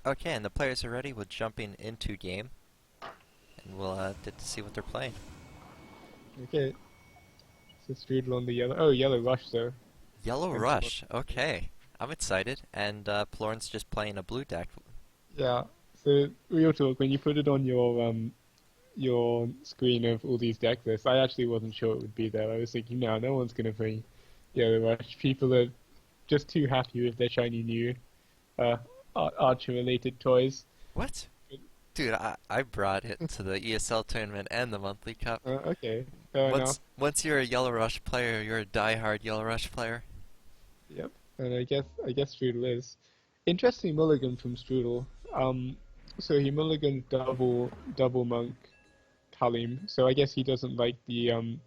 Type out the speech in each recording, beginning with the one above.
Okay, and the players are ready. We're jumping into game, and we'll get to see what they're playing. Okay, so Strudel on the yellow. Oh, yellow rush though. Yellow And Pelorn. Rush. Okay, I'm excited. And Pelorn's just playing a blue deck. Yeah. So real talk, when you put it on your screen of all these deck lists, I actually wasn't sure it would be there. I was thinking, no one's gonna play yellow rush. People are just too happy with their shiny new uh, archer-related toys. What? Dude, I brought it to the ESL tournament and the monthly cup. Okay, fair enough. Once you're a Yellow Rush player, you're a die-hard Yellow Rush player. Yep. And I guess Strudel is interesting mulligan from Strudel. So he mulliganed double monk Kalim. So I guess he doesn't like the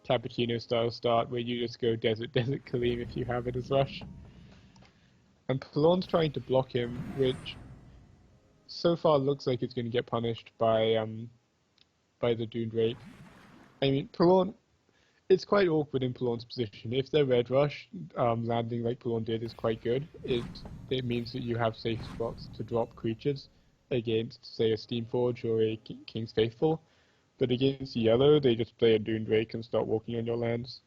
cappuccino style start where you just go desert Kalim if you have it as rush. And Pelorn's trying to block him, which so far looks like it's going to get punished by the Dune Drake. I mean, Pelorn, it's quite awkward in Pelorn's position. If they're red rush, landing like Pelorn did is quite good. It means that you have safe spots to drop creatures against, say, a Steamforge or a King's Faithful. But against yellow, they just play a Dune Drake and start walking on your lands.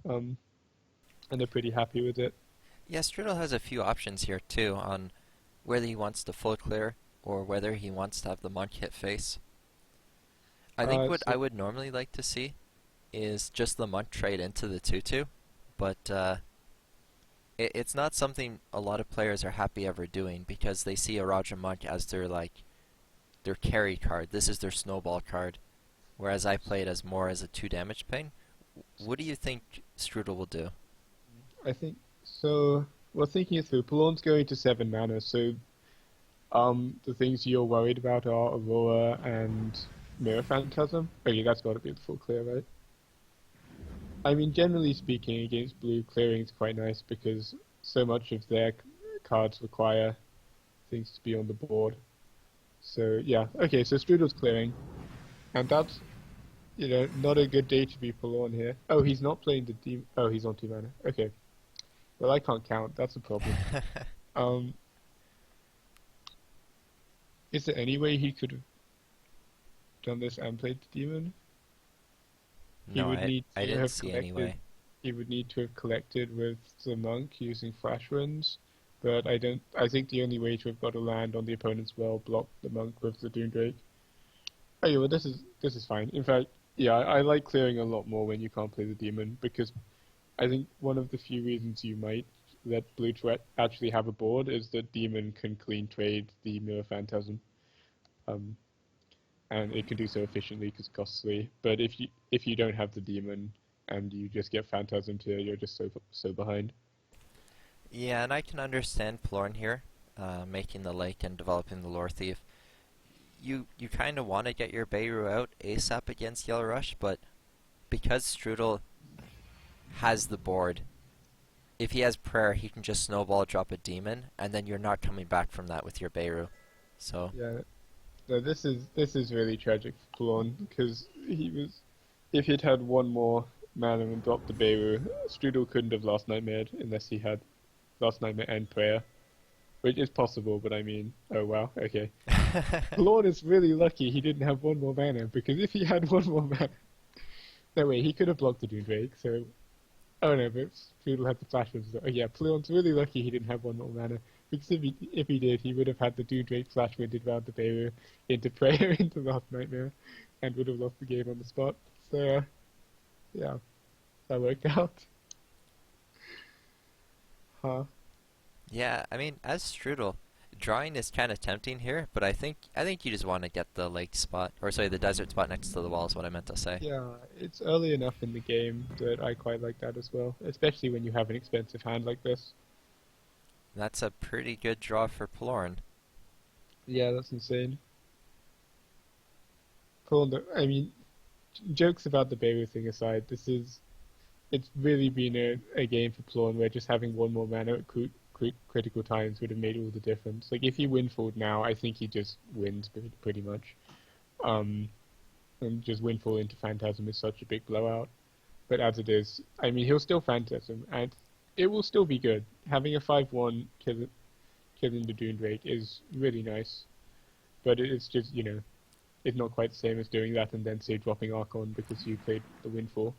Um, and they're pretty happy with it. Yeah, Strudel has a few options here too on whether he wants to full clear or whether he wants to have the monk hit face. I think what So I would normally like to see is just the monk trade into the 2-2, but it's not something a lot of players are happy ever doing because they see a Roger Monk as their carry card. This is their snowball card, whereas I play it as more as a 2 damage pain. What do you think Strudel will do? I think so. Well, thinking it through, Pelorn's going to 7 mana, so the things you're worried about are Aurora and Mirror Phantasm. Okay, that's got to be the full clear, right? I mean, generally speaking, against blue, clearing is quite nice because so much of their cards require things to be on the board. So yeah, okay, so Strudel's clearing, and that's not a good day to be Pelorn here. Oh, he's not playing the demon. Oh, he's on 2 mana. Okay, well I can't count. That's a problem. Um, is there any way he could have done this and played the demon? He No, would need I to didn't have see any collected. way. He would need to have collected with the monk using flash runs. But I don't. I think the only way to have got a land on the opponent's well blocked the monk with the Doom Drake. Oh yeah, well this is fine. In fact, yeah, I like clearing a lot more when you can't play the demon because I think one of the few reasons you might let blue to actually have a board is that demon can clean trade the mirror phantasm. Um, and it can do so efficiently because it costs 3. But if you don't have the demon and you just get phantasm tier, you're just so behind. Yeah, and I can understand Pelorn here, making the lake and developing the lore thief. You kind of want to get your Beirut out ASAP against Yellow Rush, but because Strudel has the board, if he has prayer, he can just snowball drop a demon, and then you're not coming back from that with your Beirut. So, Yeah, no, this is really tragic for Pelorn because he was if he'd had one more mana and dropped the Beirut, Strudel couldn't have Last Nightmare unless he had Last Nightmare and Prayer, which is possible. But I mean, oh wow, okay. Pelorn is really lucky he didn't have one more mana because if he had one more mana, no way he could have blocked the Doom Drake. So oh no, but Strudel had the flash. Oh yeah, Pelorn's really lucky he didn't have one more mana. Because if he did, he would have had the Doom Drake flash winded round the Beirut into Prayer into Last Nightmare, and would have lost the game on the spot. So yeah, that worked out. Huh. yeah, I mean, as Strudel, drawing is kind of tempting here, but I think you just want to get the lake spot, or sorry, the desert spot next to the wall is what I meant to say. Yeah, it's early enough in the game that I quite like that as well, especially when you have an expensive hand like this. That's a pretty good draw for Pelorn. Yeah, that's insane. I mean, jokes about the Beirut thing aside, it's really been a game for Pelorn where just having one more mana at critical times would have made all the difference. Like if he windfalled now, I think he just wins pretty much. Um, and just windfall into Phantasm is such a big blowout. But as it is, I mean, he'll still Phantasm, and it will still be good. Having a 5/1 kill killing the Dune Drake is really nice, but it's just, it's not quite the same as doing that and then say dropping Archon because you played the Windfall.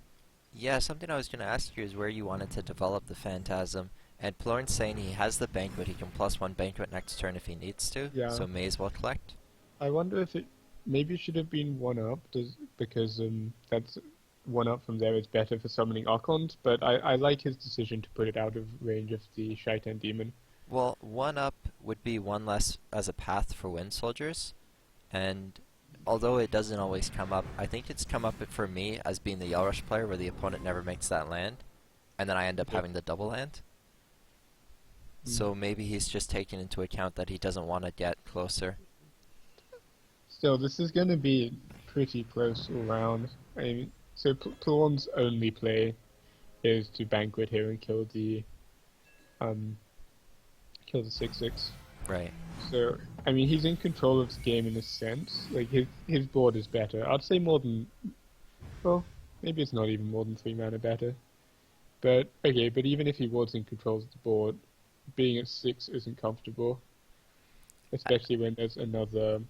Yeah, something I was going to ask you is where you wanted to develop the Phantasm. And Pelorn's saying he has the Banquet, he can +1 Banquet next turn if he needs to, Yeah, so may as well collect. I wonder if it maybe should have been one up, because that's one up from there is better for summoning Archons, but I like his decision to put it out of range of the Shaitan Demon. Well, 1 up would be 1 less as a path for Wind Soldiers, and although it doesn't always come up, I think it's come up for me as being the Yell Rush player where the opponent never makes that land, and then I end up Yep. having the double land. Mm. So maybe he's just taking into account that he doesn't want to get closer. Still, this is going to be pretty close all round. I mean, so Pelorn's only play is to Banquet here and um, kill the 6/6. Right. So, I mean, he's in control of the game in a sense. Like, his board is better. I'd say more than, well, maybe it's not even more than 3 mana better. But, okay, but even if he was in control of the board, being at 6 isn't comfortable. Especially when there's another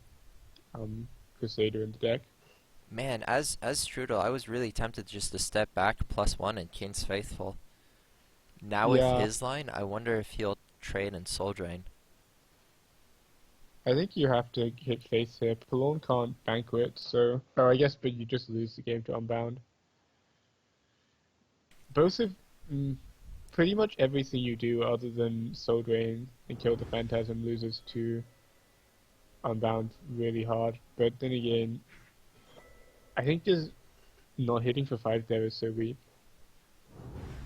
Crusader in the deck. Man, as Strudel, I was really tempted just to step back +1 and King's Faithful. Now with Yeah, his line, I wonder if he'll trade and Soul Drain. I think you have to hit face here. Pelorn can't Banquet, so... Oh, I guess, but you just lose the game to Unbound. Both of... Mm, pretty much everything you do other than Soul Drain and kill the Phantasm loses to Unbound really hard. But then again, I think just not hitting for 5 there is so weak.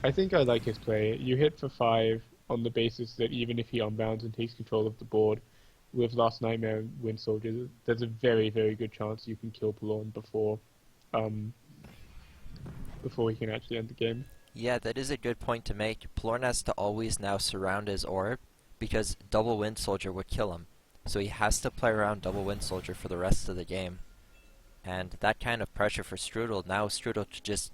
I think I like his play. You hit for 5 on the basis that even if he unbounds and takes control of the board with Last Nightmare and Wind Soldier, there's a very, very good chance you can kill Pelorn um, before he can actually end the game. Yeah, that is a good point to make. Pelorn has to always now surround his orb, because double Wind Soldier would kill him. So he has to play around double Wind Soldier for the rest of the game. And that kind of pressure for Strudel, now Strudel could just,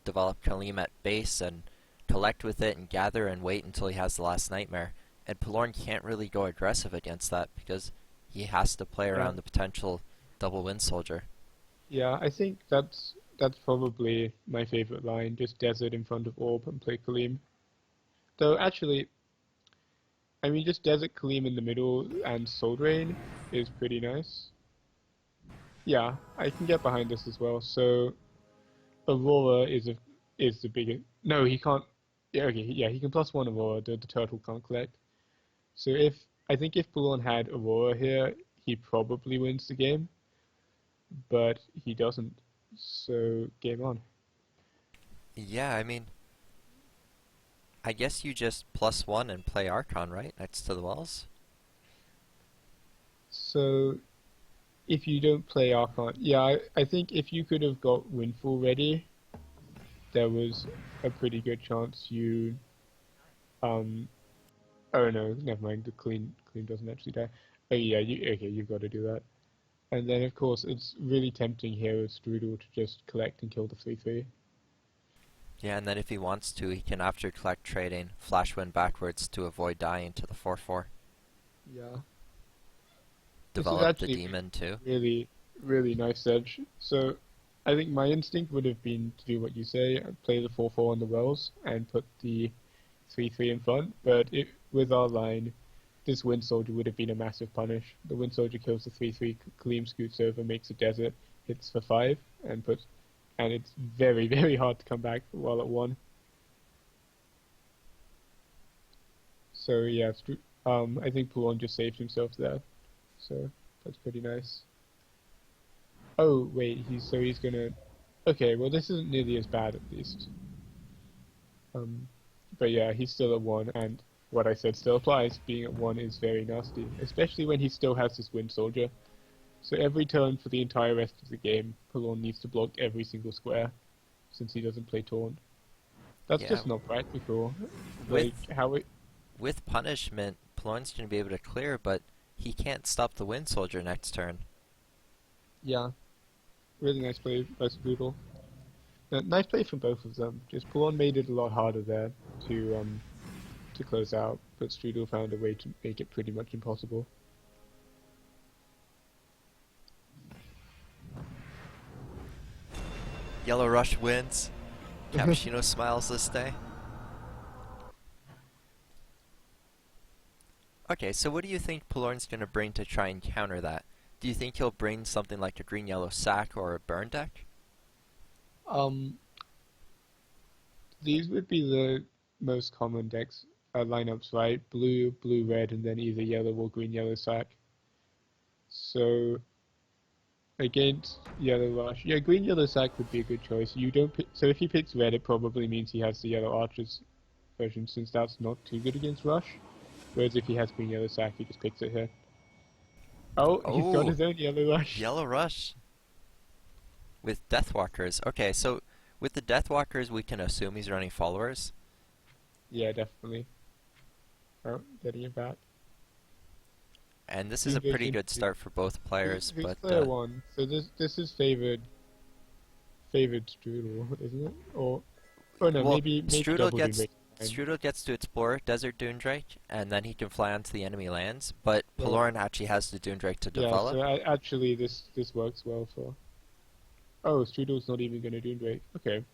develop Kaleem at base and collect with it and gather and wait until he has the Last Nightmare. And Pelorn can't really go aggressive against that because he has to play Yeah, around the potential double Wind Soldier. yeah. I think that's probably my favorite line. Just Desert in front of Orb and play Kaleem. Though actually, I mean, just Desert Kaleem in the middle and Soul Drain is pretty nice. Yeah, I can get behind this as well. So Aurora is the biggest. No, he can't. Yeah, okay, yeah, he can +1 Aurora. The turtle can't collect. So I think if Pelorn had Aurora here, he probably wins the game, but he doesn't. So game on. Yeah, I mean, I guess you just +1 and play Archon, right? Next to the wells? So if you don't play Archon, yeah, I think if you could have got Windfall ready, there was a pretty good chance you um oh no, never mind. The clean doesn't actually die. Oh yeah, you've got to do that. And then of course it's really tempting here with Strudel to just collect and kill the 3/3. Yeah, and then if he wants to, he can after collect trading, flash wind backwards to avoid dying to the 4/4. Yeah, this is Develop the actually demon too. really really nice edge. So I think my instinct would have been to do what you say, play the 4/4 on the wells and put the 3/3 in front. But with our line, this Wind Soldier would have been a massive punish. The Wind Soldier kills the 3/3, Kaleem scoots over, makes a desert, hits for 5, and it's very, very hard to come back while at 1. So yeah, I think Pelorn just saved himself there. So that's pretty nice. Oh wait, he's gonna. Okay, well this isn't nearly as bad at least. Um, but yeah, he's still at 1, and what I said still applies. Being at 1 is very nasty, especially when he still has this Wind Soldier. So every turn for the entire rest of the game, Pelorn needs to block every single square, since he doesn't play Taunt. That's Yeah, just not practical. with Like, how it... with punishment, Pelorn's going to be able to clear, but he can't stop the Wind Soldier next turn. Yeah, really nice play by Strudel. Nice play from both of them. Just Pelorn made it a lot harder there to close out. but Strudel found a way to make it pretty much impossible. Yellow Rush wins. Cappuccino smiles this day. Okay, so what do you think Pelorn's going to bring to try and counter that? Do you think he'll bring something like a green-yellow sack or a burn deck? Um, these would be the most common decks lineups, right? Blue, blue, red, and then either yellow or green, yellow sack. So against yellow rush, yeah, green, yellow sack would be a good choice. You don't pick, so if he picks red, it probably means he has the yellow archers version, since that's not too good against rush. Whereas if he has green, yellow sack, he just picks it here. Oh, he's got Oh, his own yellow rush. Yellow Rush with Deathwalkers. Okay, so with the Deathwalkers, we can assume he's running followers. Yeah, definitely. Oh, getting it back. And this is a pretty Invasion good two. start for both players, Who's but player one? So this is favored Strudel, isn't it? Or oh no, well, maybe Strudel double gets Doom fine. Strudel gets to explore Desert Doomdrake, and then he can fly onto the enemy lands. But So Pelorn actually has the Doomdrake to yeah, develop. so actually this works well for. Oh, Strudel's not even going to Doom Drake. Okay,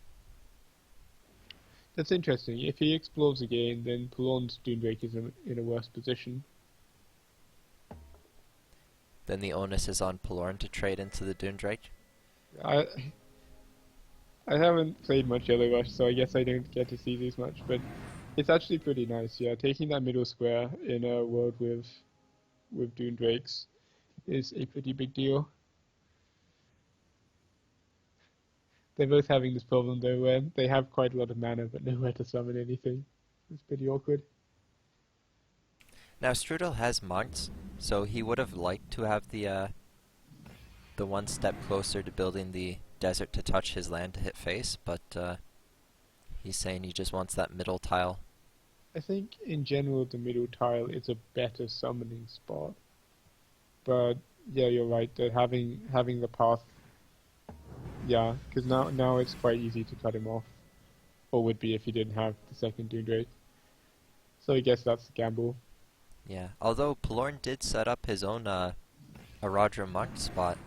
that's interesting. If he explores again, then Pelorn's Doom Drake is in a worse position. Then the onus is on Pelorn to trade into the Doomdrake. I I haven't played much Yellow Rush, so I guess I don't get to see these much, but it's actually pretty nice. Yeah, taking that middle square in a world with Doom Drakes is a pretty big deal. They're both having this problem though, where they have quite a lot of mana but nowhere to summon anything. It's pretty awkward. Now Strudel has monks, so he would have liked to have the one step closer to building the desert to touch his land to hit face, but he's saying he just wants that middle tile. I think in general the middle tile is a better summoning spot, but yeah, you're right that having the path, yeah, because now it's quite easy to cut him off, or would be if he didn't have the second Doom Drake. So I guess that's the gamble. Yeah, although Pelorn did set up his own Aradra monk spot.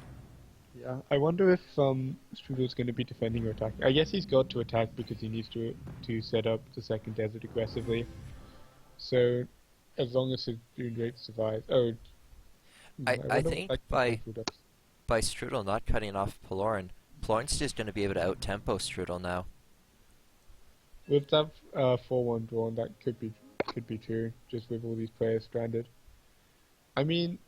Yeah, I wonder if Strudel's going to be defending or attacking. I guess he's got to attack because he needs to set up the second desert aggressively. So as long as his Doom Drake survives. Oh, I I wonder what think that control does. by Strudel not cutting off Pelorn, Pelorn's just going to be able to out-tempo Strudel now. With that 4-1 drawn, that could be true. Just with all these players stranded. I mean,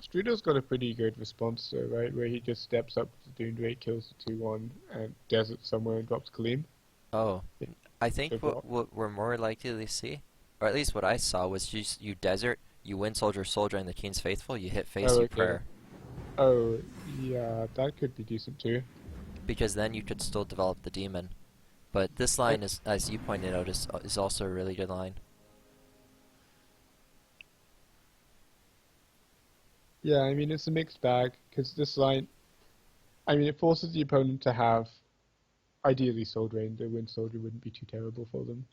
Strudel's got a pretty good response though, right? Where he just steps up to Doom Drake, kills the 2-1, and desert somewhere and drops Kaleem. Oh, Yeah, I think so far. what we're more likely to see, or at least what I saw, was just you desert, you win soldier soldier and the King's Faithful, you hit face, Oh, you okay. prayer. Oh, yeah, that could be decent too. Because then you could still develop the demon. But this I, line is, as you pointed out, is also a really good line. yeah, I mean, it's a mixed bag, because this line, I mean, it forces the opponent to have, ideally, Soul Drain. The Wind Soldier wouldn't be too terrible for them.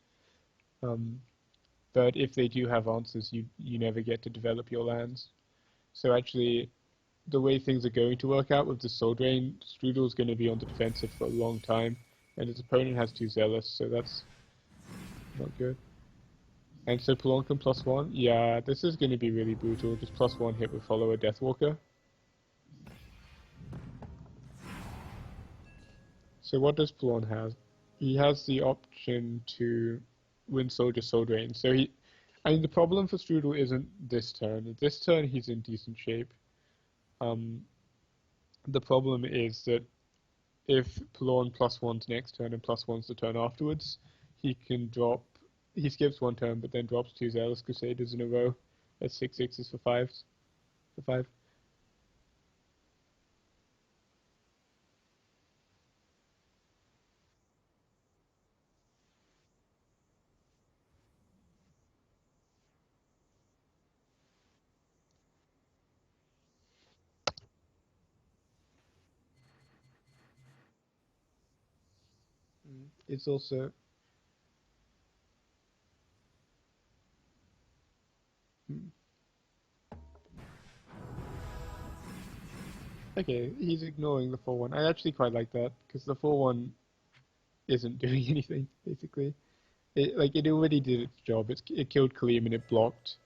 Um, but if they do have answers, you never get to develop your lands. So actually, the way things are going to work out with the Soul Drain, Strudel's going to be on the defensive for a long time, and his opponent has two Zealous, so that's not good. And so Pelorn can +1. Yeah, this is going to be really brutal. Just +1 hit with Follower Deathwalker. So what does Pelorn have? He has the option to win Soldier Soul Drain. So I mean, the problem for Strudel isn't this turn. This turn he's in decent shape. Um, the problem is that if Pelorn +1's next turn and +1's the turn afterwards, he can drop. He skips one turn, but then drops two Zealous Crusaders in a row as 6/6s for fives. For five. It's also Okay, he's ignoring the 4-1. I actually quite like that, because the 4-1 isn't doing anything, basically. It already did its job. It killed Kaleem and it blocked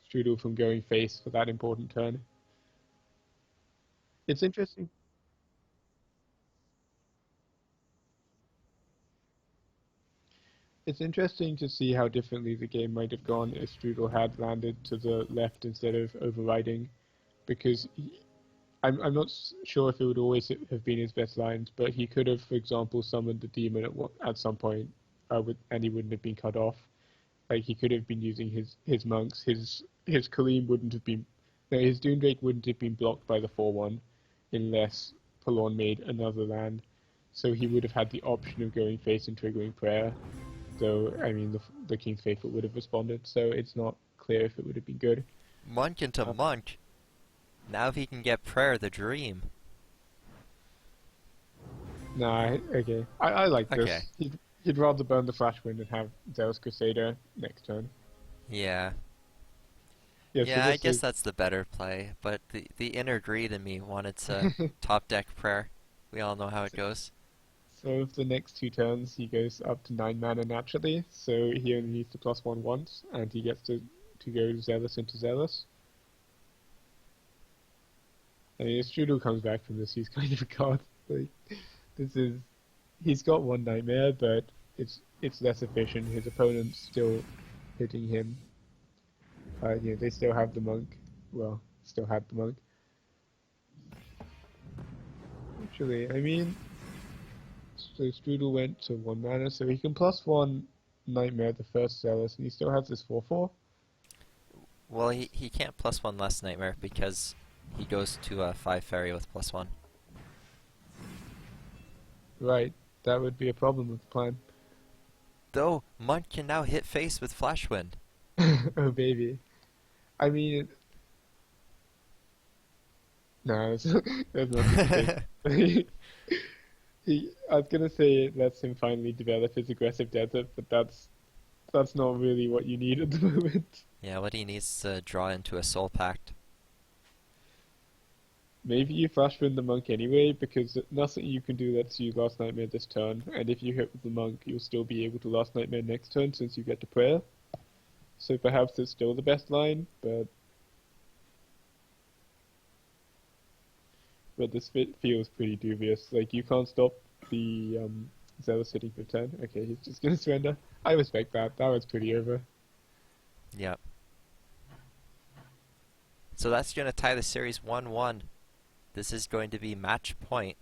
Strudel from going face for that important turn. It's interesting. It's interesting to see how differently the game might have gone if Strudel had landed to the left instead of overriding, because I'm not sure if it would always have been his best lines, but he could have, for example, summoned the demon at some point, and he wouldn't have been cut off. Like he could have been using his monks. His Kareem wouldn't have been, no, his Doomdrake wouldn't have been blocked by the 4-1 unless Pelorn made another land. So he would have had the option of going face and triggering prayer. So I mean, the King's Faithful would have responded. So it's not clear if it would have been good. Monk into Uh, monk. Now if he can get prayer, the dream. nah, okay. I like Okay. this. He'd rather burn the Flashwind and have Zealous Crusader next turn. Yeah. Yeah, so Yeah, I this guess is that's the better play, but the inner greed in me wanted to top deck prayer. We all know how it goes. So for the next 2 turns, he goes up to 9 mana naturally, so he only needs to +1 once, and he gets to go Zealous into Zealous. I mean, if Strudel comes back from this, he's kind of a god. Like, this is... He's got one Nightmare, but it's less efficient. His opponent's still hitting him. They still have the Monk. Well, still had the Monk. Actually, I mean, so Strudel went to 1 mana, so he can +1 Nightmare the first Zealous, and he still has this 4/4. Well, he can't plus one less nightmare because he goes to a 5 fairy with +1. Right, that would be a problem with the plan. Though, Monk can now hit face with Flashwind. Oh baby. I mean, no, there's nothing to take. I was gonna say it lets him finally develop his aggressive desert, but that's not really what you need at the moment. Yeah, what he needs to draw into a soul pact. Maybe you flash win the monk anyway, because nothing you can do lets you last nightmare this turn, and if you hit with the monk, you'll still be able to last nightmare next turn since you get to prayer. So perhaps it's still the best line, but this feels pretty dubious. Like you can't stop the Zealous hitting for 10. Okay, he's just gonna surrender. I respect that. That was pretty over. Yep. So that's going to tie the series 1-1. This is going to be match point.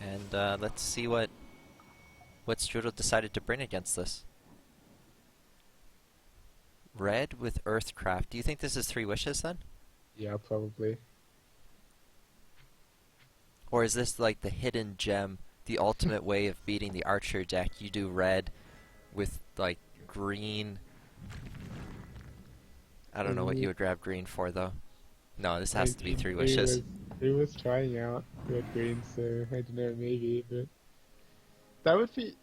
And let's see what Strudel decided to bring against this. Red with Earthcraft. Do you think this is 3 wishes then? Yeah, probably. Or is this like the hidden gem, the ultimate way of beating the Archer deck? You do red with like green. I don't know what you would grab green for though. No, this I has to be mean, 3 wishes. he was trying out red green, so I don't know, maybe, but that would be.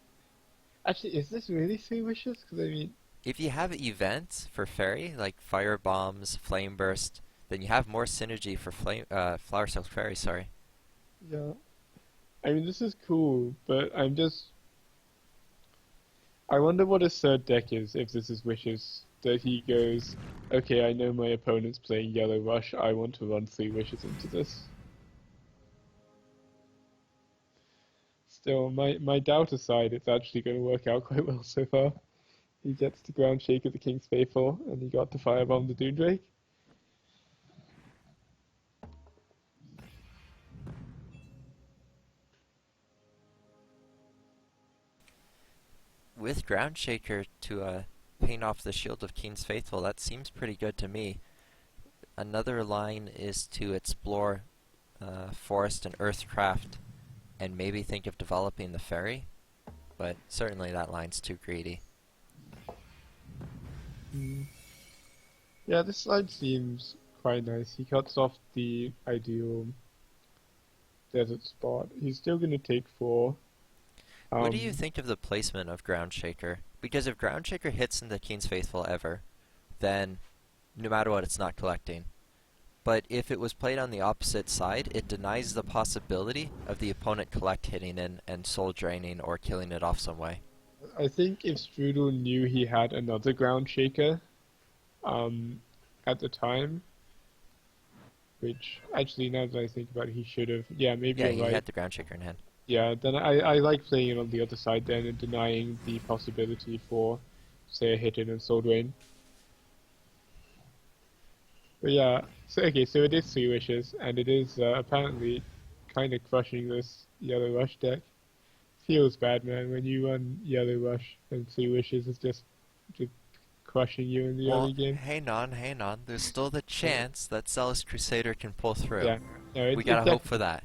Actually, is this really 3 wishes? Because I mean, If you have events for fairy, like fire bombs, flame burst, then you have more synergy for flower silk fairy. Sorry. yeah. I mean, this is cool, but I'm just. I wonder what his third deck is if this is wishes. That he goes, okay, I know my opponent's playing Yellow Rush. I want to run 3 wishes into this. Still, my doubt aside, it's actually going to work out quite well so far. He gets to ground shake at the King's Faithful, and he got to firebomb the Doomdrake. With Ground Shaker to paint off the Shield of King's Faithful, that seems pretty good to me. Another line is to explore Forest and Earthcraft and maybe think of developing the fairy, but certainly that line's too greedy. Mm. Yeah, this slide seems quite nice. He cuts off the ideal desert spot. He's still going to take 4. What do you Um, think of the placement of Ground Shaker? Because if Ground Shaker hits into Keen's Faithful ever, then no matter what, it's not collecting. But if it was played on the opposite side, it denies the possibility of the opponent collect hitting in and soul draining or killing it off some way. I think if Strudel knew he had another ground shaker, um, at the time, which actually now that I think about it, he should have. Yeah, maybe Yeah, you're he right. had the Ground Shaker in hand. Yeah, then I like playing it on the other side then and denying the possibility for, say, a hit in and soul drain. But yeah, so okay, so it is three wishes, and it is apparently kind of crushing this yellow rush deck. Feels bad, man, when you run yellow rush and three wishes is just crushing you in the Well, early game. hang on, hang on. There's still the Uh, chance that Zealous Crusader can pull through. yeah, no, We it's gotta hope for definitely. that.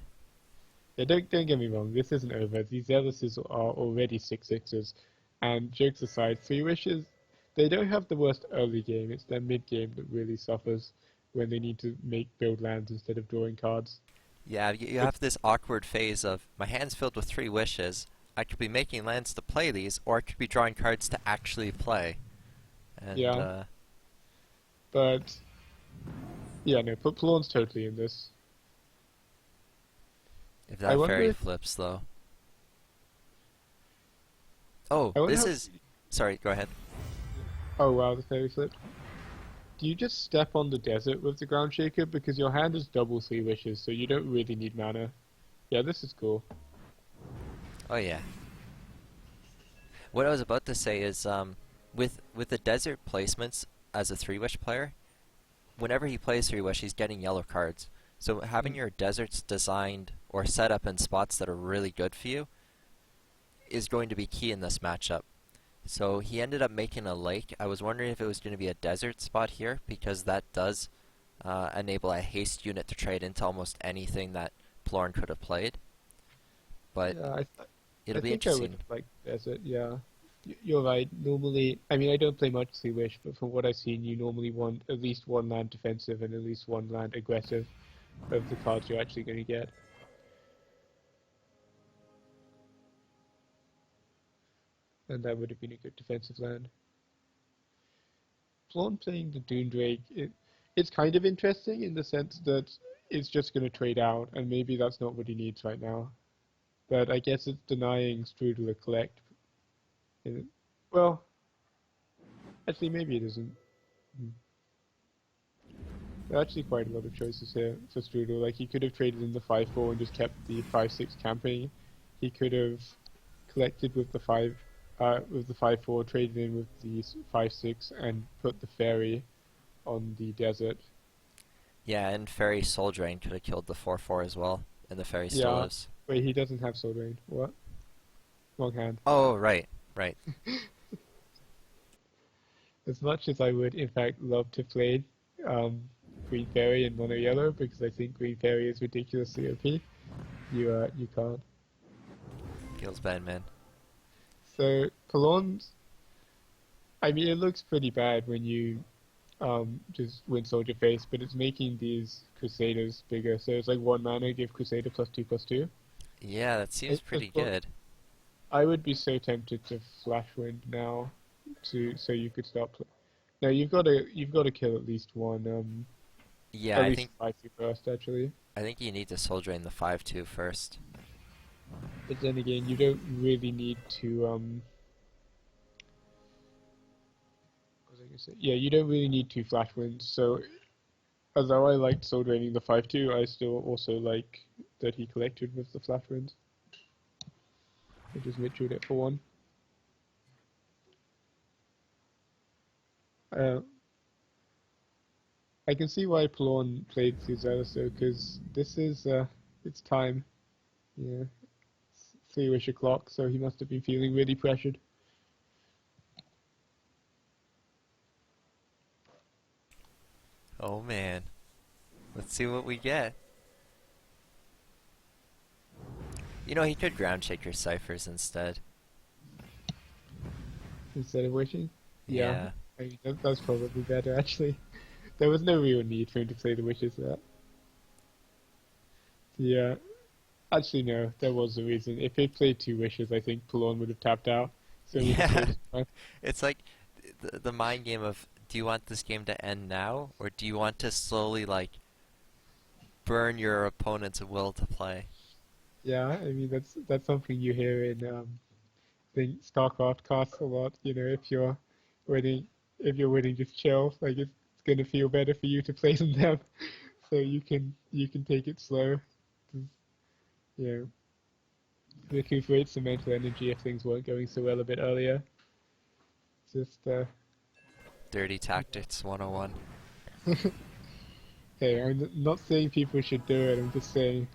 Yeah, don't get me wrong. This isn't over. These Zealouses are already 6/6s, and jokes aside, three wishes. They don't have the worst early game. It's their mid game that really suffers when they need to make build lands instead of drawing cards. Yeah, you But have this awkward phase of my hand's filled with three wishes. I could be making lands to play these, or I could be drawing cards to actually play. And yeah, but yeah, no, put Pelorn's totally in this. if I that wonder fairy if flips, though. Oh, I wonder this how. is. Sorry, go ahead. Oh wow, the fairy flipped. Do you just step on the desert with the ground shaker because your hand is double three wishes, so you don't really need mana? Yeah, this is cool. Oh yeah. What I was about to say is, with the desert placements as a three wish player, whenever he plays three wish, he's getting yellow cards. So having Mm, your deserts designed or set up in spots that are really good for you is going to be key in this matchup. So he ended up making a lake. I was wondering if it was going to be a desert spot here because that does enable a haste unit to trade into almost anything that Pelorn could have played. But yeah, I it'll be think I would interesting. have liked desert. Yeah, you're right. Normally, I mean, I don't play much three wish, but from what I've seen, you normally want at least one land defensive and at least one land aggressive of the cards you're actually going to get, and that would have been a good defensive land. Thrawn playing the Doomdrake, it's kind of interesting in the sense that it's just going to trade out, and maybe that's not what he needs right now. But I guess it's denying Strudel a collect. Uh, Well, actually, maybe it isn't. Hmm. There are actually quite a lot of choices here for Strudel. Like, he could have traded in the 5/4 and just kept the 5/6 camping. He could have collected with the 5/4, traded in with the 5/6, and put the fairy on the desert. Yeah, and Fairy Soul Drain could have killed the 4/4 as well, and the Fairy still Yeah. lives. Wait, he doesn't have Soul Rain. What? Wrong hand. Oh, right, right. As much as I would, in fact, love to play um, Green Fairy and Mono Yellow because I think Green Fairy is ridiculously OP, you can't. Feels bad, man. So Pelorn's, I mean, it looks pretty bad when you just win Soldier Face, but it's making these Crusaders bigger. So it's like one mana, give Crusader +2/+2. Yeah, that seems As pretty well, good. I would be so tempted to Flash Wind now, to so you could start. No, you've got to kill at least one. Yeah, At I least think spicy first, actually. I think you need to Soul Drain the 5/2 first. But then again, you don't really need to. What was I gonna say? Yeah, you don't really need two flash wins. So, although I liked soul draining the 5/2, I still also like that he collected with the flash wins. I just mitchelled it for one. Uh, I can see why Pelorn played Caesar, though, because this is it's time. Yeah, it's 3-ish o'clock, so he must have been feeling really pressured. Oh man, let's see what we get. You know, he could Ground Shaker Ciphers instead. Instead of wishing. Yeah, Yeah. I mean, that's probably better actually. There was no real need for him to play the wishes there. Yeah, Actually, no, there was a reason. If he played two wishes, I think Pelorn would have tapped out, so we just Yeah, wasted time. it's like the mind game of do you want this game to end now or do you want to slowly like burn your opponent's will to play? Yeah, I mean that's something you hear in I think StarCraft casts a lot. You know, winning, if you're winning, just chill. Like it's gonna feel better for you to play than them, so you can take it slow. Just, you know, recuperate some mental energy if things weren't going so well a bit earlier. Just Dirty Tactics 101. hey, I'm not saying people should do it. I'm just saying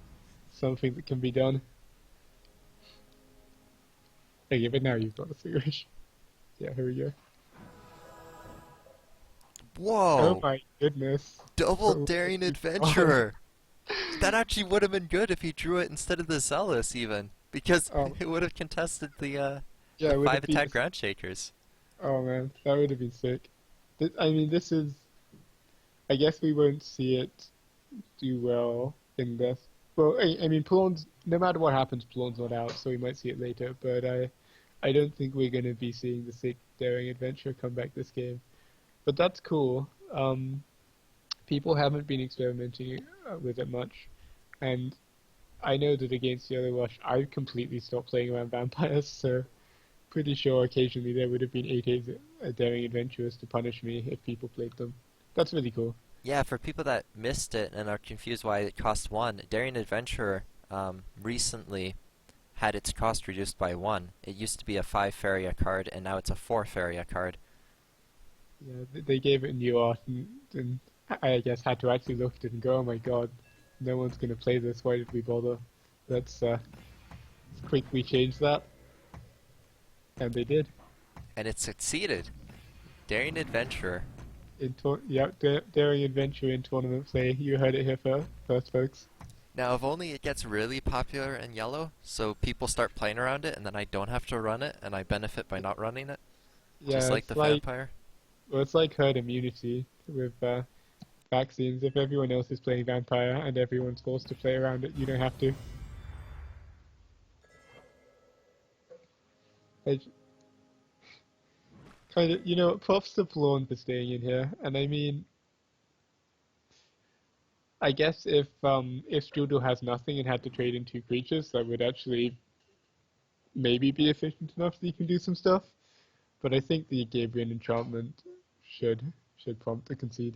something that can be done. Okay, but now you've got a situation. Yeah, here we go. Oh Whoa! my goodness. Double What have Daring you done? Adventurer! That actually would have been good if he drew it instead of the Zealous even. Because Oh, it would have contested yeah, the it would five have been. attack ground shakers. Oh man, that would have been sick. I mean, this is. I guess we won't see it do well in this. Well, I mean, Pelon's. No matter what happens, Pelon's not out, so we might see it later. But I don't think we're going to be seeing the sick daring adventure come back this game. But that's cool. People haven't been experimenting with it much, and I know that against Yellow Rush, I completely stopped playing around vampires. So pretty sure occasionally there would have been 8 daring adventurers to punish me if people played them. That's really cool. Yeah, for people that missed it and are confused why it cost one, Daring Adventurer recently had its cost reduced by one. It used to be a 5 Faria card, and now it's a 4 Faria card. Yeah, they gave it new art, and I guess had to actually look at it and go, oh my god, no one's going to play this. Why did we bother? Let's quickly change that, and they did. And it succeeded. Daring Adventurer. Yeah, daring adventure in tournament play. You heard it here first, folks. Now, if only it gets really popular in yellow, so people start playing around it, and then I don't have to run it, and I benefit by not running it, just Yeah, like the vampire. it's like herd immunity with vaccines. If everyone else is playing vampire and everyone's forced to play around it, you don't have to. I kind of, props to Pelorn for staying in here. And I mean, I guess if Strudel has nothing and had to trade in two creatures, that would actually maybe be efficient enough that you can do some stuff. But I think the Gabriel enchantment should should prompt a concede.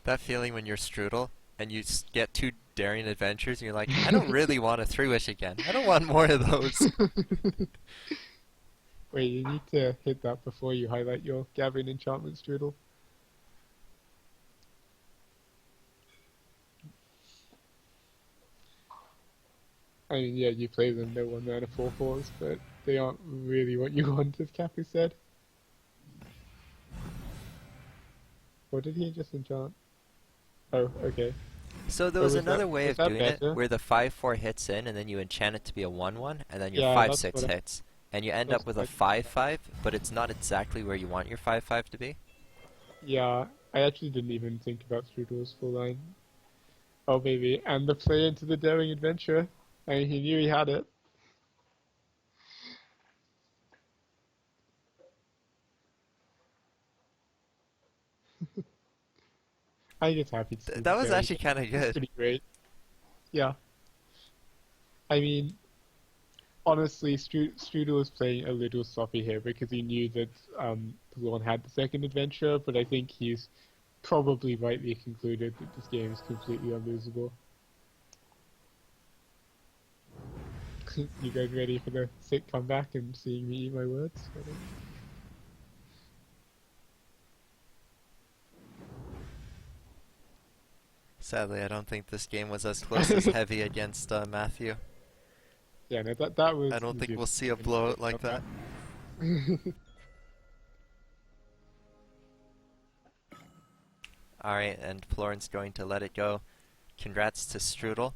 That feeling when you're Strudel, and you get two Daring Adventures, and you're like, I don't really want a 3-wish again. I don't want more of those. Wait, you need to hit that before you highlight your Gabriel enchantment, Strudel. I mean, yeah, you play them, no 1 mana 4/4s, but they aren't really what you want, as Capu said. What did he just enchant? Oh, okay. So there Oh, was another way was of that doing it, better? where the 5/4 hits in, and then you enchant it to be a 1/1, and then your Yeah, 5/6 hits. And you end that's up with what a 5/5, but it's not exactly where you want your 5/5 to be. yeah, I actually didn't even think about Strudel's full line. Oh, baby, and the play into the daring adventure. I mean, he knew he had it. I'm just happy to see the That was daring actually adventure. kind of It's good. pretty great. Yeah, I mean, honestly, Strudel was playing a little sloppy here because he knew that Pelorn had the second adventure, but I think he's probably rightly concluded that this game is completely unlosable. You guys ready for the sick comeback and seeing me eat my words? Sadly, I don't think this game was as close as Heavy against Matthew. Yeah, no, that I was don't think we'll see a legitimately a blowout sick like that. comeback. Alright, and Pelorn's going to let it go. Congrats to Strudel.